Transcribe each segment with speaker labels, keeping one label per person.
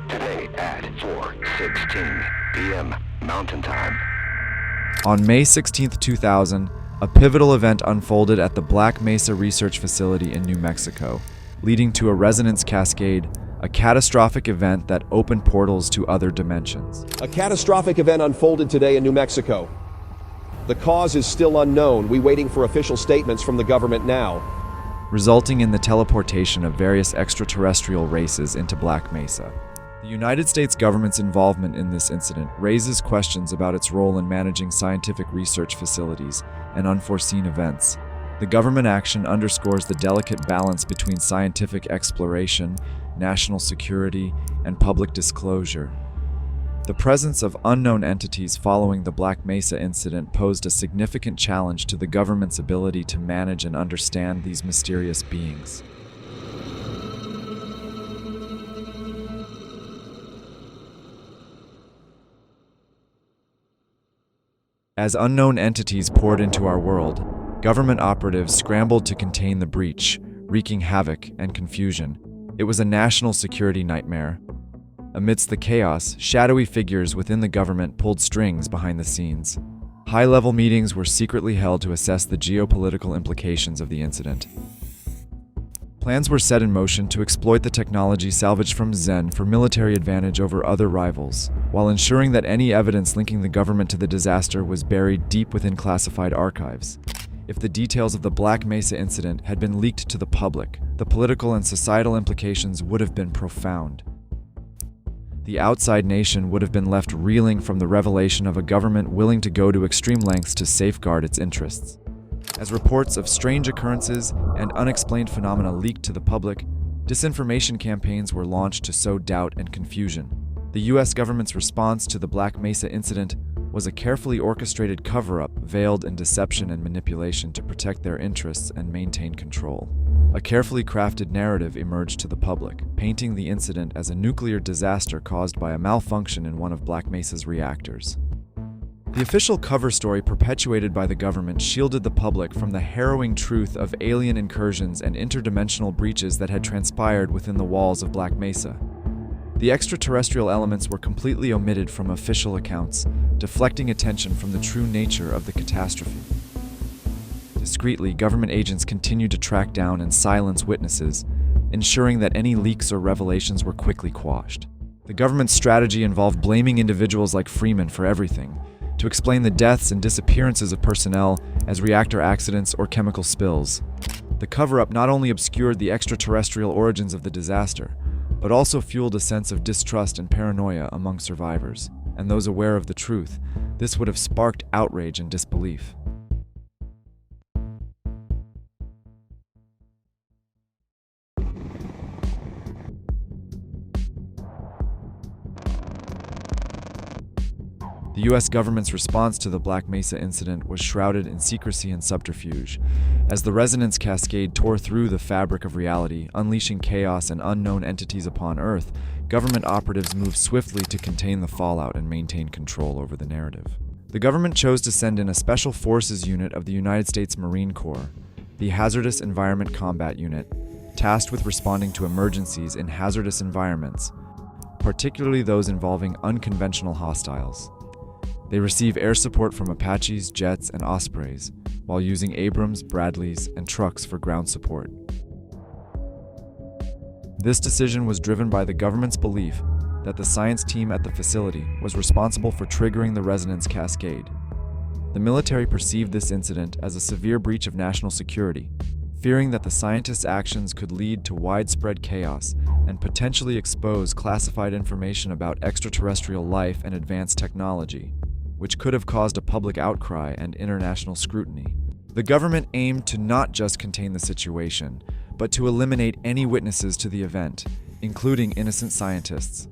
Speaker 1: Today at 4:16 p.m. Mountain Time.
Speaker 2: On May 16, 2000, a pivotal event unfolded at the Black Mesa Research Facility in New Mexico, leading to a resonance cascade, a catastrophic event that opened portals to other dimensions.
Speaker 3: A catastrophic event unfolded today in New Mexico. The cause is still unknown. We're waiting for official statements from the government now.
Speaker 2: Resulting in the teleportation of various extraterrestrial races into Black Mesa. The United States government's involvement in this incident raises questions about its role in managing scientific research facilities and unforeseen events. The government action underscores the delicate balance between scientific exploration, national security, and public disclosure. The presence of unknown entities following the Black Mesa incident posed a significant challenge to the government's ability to manage and understand these mysterious beings. As unknown entities poured into our world, government operatives scrambled to contain the breach, wreaking havoc and confusion. It was a national security nightmare. Amidst the chaos, shadowy figures within the government pulled strings behind the scenes. High-level meetings were secretly held to assess the geopolitical implications of the incident. Plans were set in motion to exploit the technology salvaged from Zen for military advantage over other rivals, while ensuring that any evidence linking the government to the disaster was buried deep within classified archives. If the details of the Black Mesa incident had been leaked to the public, the political and societal implications would have been profound. The outside nation would have been left reeling from the revelation of a government willing to go to extreme lengths to safeguard its interests. As reports of strange occurrences and unexplained phenomena leaked to the public, disinformation campaigns were launched to sow doubt and confusion. The U.S. government's response to the Black Mesa incident was a carefully orchestrated cover-up veiled in deception and manipulation to protect their interests and maintain control. A carefully crafted narrative emerged to the public, painting the incident as a nuclear disaster caused by a malfunction in one of Black Mesa's reactors. The official cover story perpetuated by the government shielded the public from the harrowing truth of alien incursions and interdimensional breaches that had transpired within the walls of Black Mesa. The extraterrestrial elements were completely omitted from official accounts, deflecting attention from the true nature of the catastrophe. Discreetly, government agents continued to track down and silence witnesses, ensuring that any leaks or revelations were quickly quashed. The government's strategy involved blaming individuals like Freeman for everything, to explain the deaths and disappearances of personnel as reactor accidents or chemical spills. The cover-up not only obscured the extraterrestrial origins of the disaster, but also fueled a sense of distrust and paranoia among survivors, and those aware of the truth. This would have sparked outrage and disbelief. The U.S. government's response to the Black Mesa incident was shrouded in secrecy and subterfuge. As the resonance cascade tore through the fabric of reality, unleashing chaos and unknown entities upon Earth, government operatives moved swiftly to contain the fallout and maintain control over the narrative. The government chose to send in a Special Forces unit of the United States Marine Corps, the Hazardous Environment Combat Unit, tasked with responding to emergencies in hazardous environments, particularly those involving unconventional hostiles. They receive air support from Apaches, jets, and Ospreys, while using Abrams, Bradleys, and trucks for ground support. This decision was driven by the government's belief that the science team at the facility was responsible for triggering the resonance cascade. The military perceived this incident as a severe breach of national security, fearing that the scientists' actions could lead to widespread chaos and potentially expose classified information about extraterrestrial life and advanced technology, which could have caused a public outcry and international scrutiny. The government aimed to not just contain the situation, but to eliminate any witnesses to the event, including innocent scientists.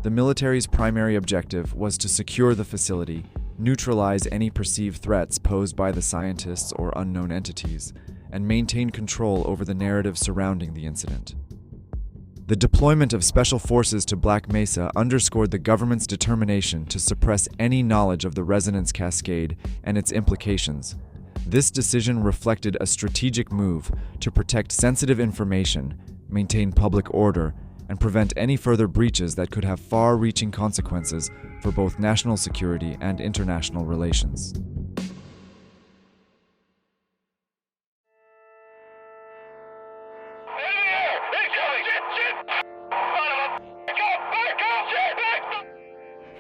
Speaker 2: The military's primary objective was to secure the facility, neutralize any perceived threats posed by the scientists or unknown entities, and maintain control over the narrative surrounding the incident. The deployment of special forces to Black Mesa underscored the government's determination to suppress any knowledge of the resonance cascade and its implications, This decision reflected a strategic move to protect sensitive information, maintain public order, and prevent any further breaches that could have far-reaching consequences for both national security and international relations.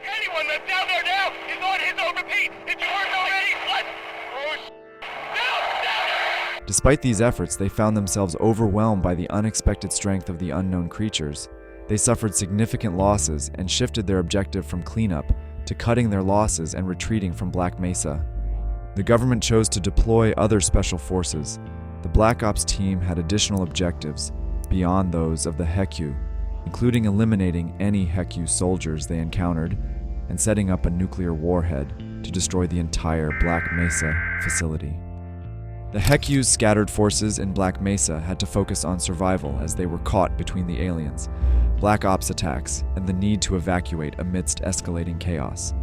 Speaker 4: Anyone that's down there now is on his own repeat. It's yours already. What? Oh, down!
Speaker 2: Despite these efforts, they found themselves overwhelmed by the unexpected strength of the unknown creatures. They suffered significant losses and shifted their objective from cleanup to cutting their losses and retreating from Black Mesa. The government chose to deploy other special forces. The Black Ops team had additional objectives beyond those of the HECU, including eliminating any HECU soldiers they encountered and setting up a nuclear warhead to destroy the entire Black Mesa facility. The HECU's scattered forces in Black Mesa had to focus on survival as they were caught between the aliens, Black Ops attacks, and the need to evacuate amidst escalating chaos.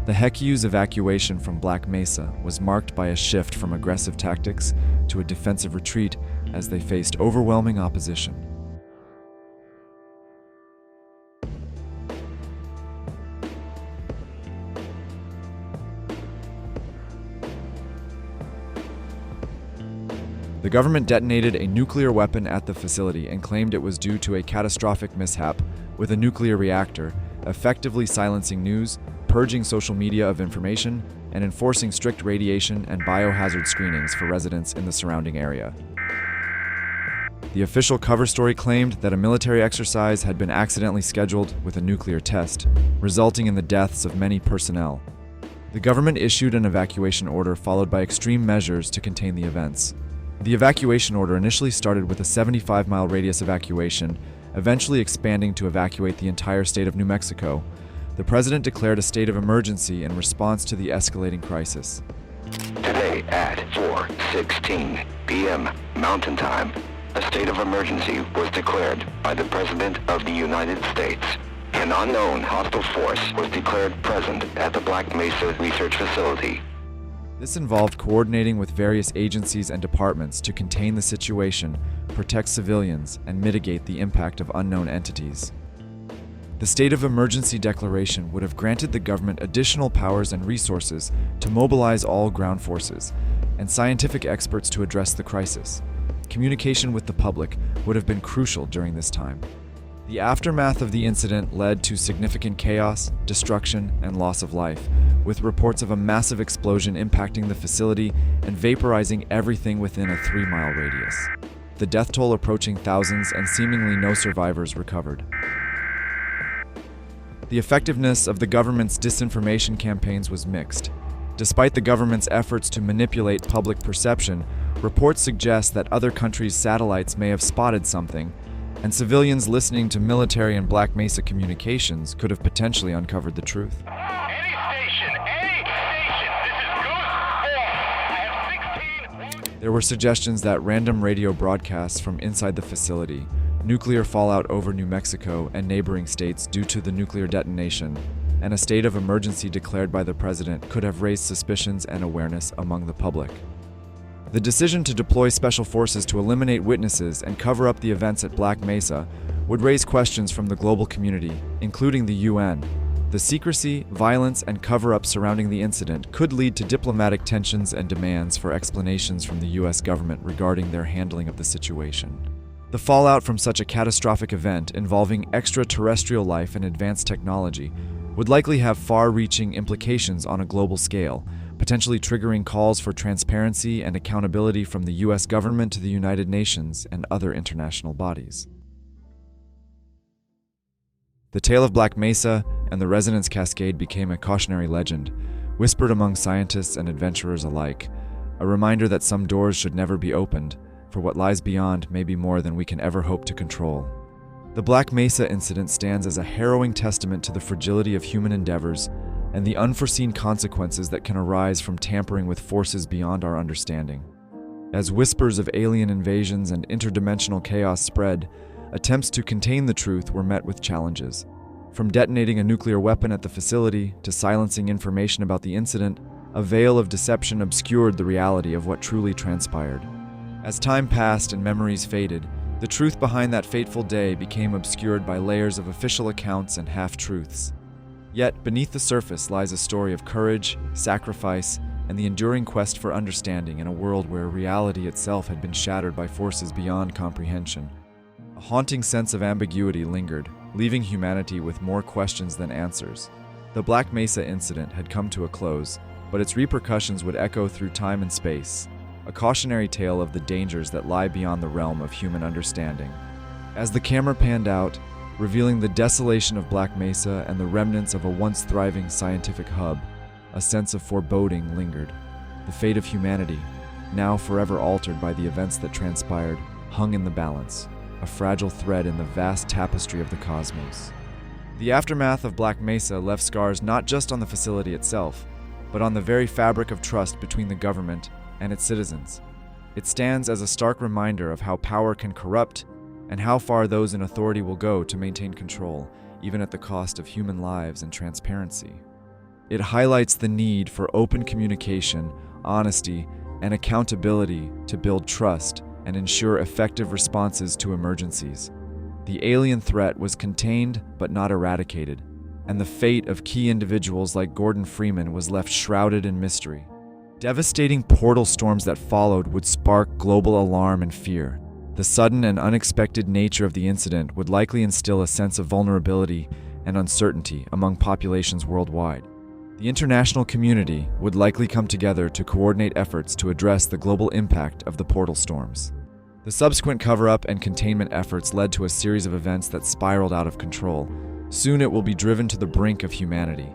Speaker 2: The HECU's evacuation from Black Mesa was marked by a shift from aggressive tactics to a defensive retreat as they faced overwhelming opposition. The government detonated a nuclear weapon at the facility and claimed it was due to a catastrophic mishap with a nuclear reactor, effectively silencing news, purging social media of information, and enforcing strict radiation and biohazard screenings for residents in the surrounding area. The official cover story claimed that a military exercise had been accidentally scheduled with a nuclear test, resulting in the deaths of many personnel. The government issued an evacuation order followed by extreme measures to contain the events. The evacuation order initially started with a 75-mile radius evacuation, eventually expanding to evacuate the entire state of New Mexico. The president declared a state of emergency in response to the escalating crisis.
Speaker 1: Today at 4:16 p.m. Mountain Time, a state of emergency was declared by the President of the United States. An unknown hostile force was declared present at the Black Mesa Research Facility.
Speaker 2: This involved coordinating with various agencies and departments to contain the situation, protect civilians, and mitigate the impact of unknown entities. The state of emergency declaration would have granted the government additional powers and resources to mobilize all ground forces and scientific experts to address the crisis. Communication with the public would have been crucial during this time. The aftermath of the incident led to significant chaos, destruction, and loss of life, with reports of a massive explosion impacting the facility and vaporizing everything within a 3-mile radius. The death toll approaching thousands and seemingly no survivors recovered. The effectiveness of the government's disinformation campaigns was mixed. Despite the government's efforts to manipulate public perception, reports suggest that other countries' satellites may have spotted something, and civilians listening to military and Black Mesa communications could have potentially uncovered the truth.
Speaker 4: Any station, this is Goose 4. I have 16...
Speaker 2: There were suggestions that random radio broadcasts from inside the facility, nuclear fallout over New Mexico and neighboring states due to the nuclear detonation, and a state of emergency declared by the president could have raised suspicions and awareness among the public. The decision to deploy special forces to eliminate witnesses and cover up the events at Black Mesa would raise questions from the global community, including the UN. The secrecy, violence, and cover-up surrounding the incident could lead to diplomatic tensions and demands for explanations from the US government regarding their handling of the situation. The fallout from such a catastrophic event involving extraterrestrial life and advanced technology would likely have far-reaching implications on a global scale, potentially triggering calls for transparency and accountability from the US government to the United Nations and other international bodies. The tale of Black Mesa and the resonance Cascade became a cautionary legend, whispered among scientists and adventurers alike, a reminder that some doors should never be opened, for what lies beyond may be more than we can ever hope to control. The Black Mesa incident stands as a harrowing testament to the fragility of human endeavors and the unforeseen consequences that can arise from tampering with forces beyond our understanding. As whispers of alien invasions and interdimensional chaos spread, attempts to contain the truth were met with challenges. From detonating a nuclear weapon at the facility to silencing information about the incident, a veil of deception obscured the reality of what truly transpired. As time passed and memories faded, the truth behind that fateful day became obscured by layers of official accounts and half-truths. Yet, beneath the surface lies a story of courage, sacrifice, and the enduring quest for understanding in a world where reality itself had been shattered by forces beyond comprehension. A haunting sense of ambiguity lingered, leaving humanity with more questions than answers. The Black Mesa incident had come to a close, but its repercussions would echo through time and space, a cautionary tale of the dangers that lie beyond the realm of human understanding. As the camera panned out, revealing the desolation of Black Mesa and the remnants of a once thriving scientific hub, a sense of foreboding lingered. The fate of humanity, now forever altered by the events that transpired, hung in the balance, a fragile thread in the vast tapestry of the cosmos. The aftermath of Black Mesa left scars not just on the facility itself, but on the very fabric of trust between the government and its citizens. It stands as a stark reminder of how power can corrupt and how far those in authority will go to maintain control, even at the cost of human lives and transparency. It highlights the need for open communication, honesty, and accountability to build trust and ensure effective responses to emergencies. The alien threat was contained but not eradicated, and the fate of key individuals like Gordon Freeman was left shrouded in mystery. Devastating portal storms that followed would spark global alarm and fear. The sudden and unexpected nature of the incident would likely instill a sense of vulnerability and uncertainty among populations worldwide. The international community would likely come together to coordinate efforts to address the global impact of the portal storms. The subsequent cover-up and containment efforts led to a series of events that spiraled out of control. Soon it will be driven to the brink of humanity.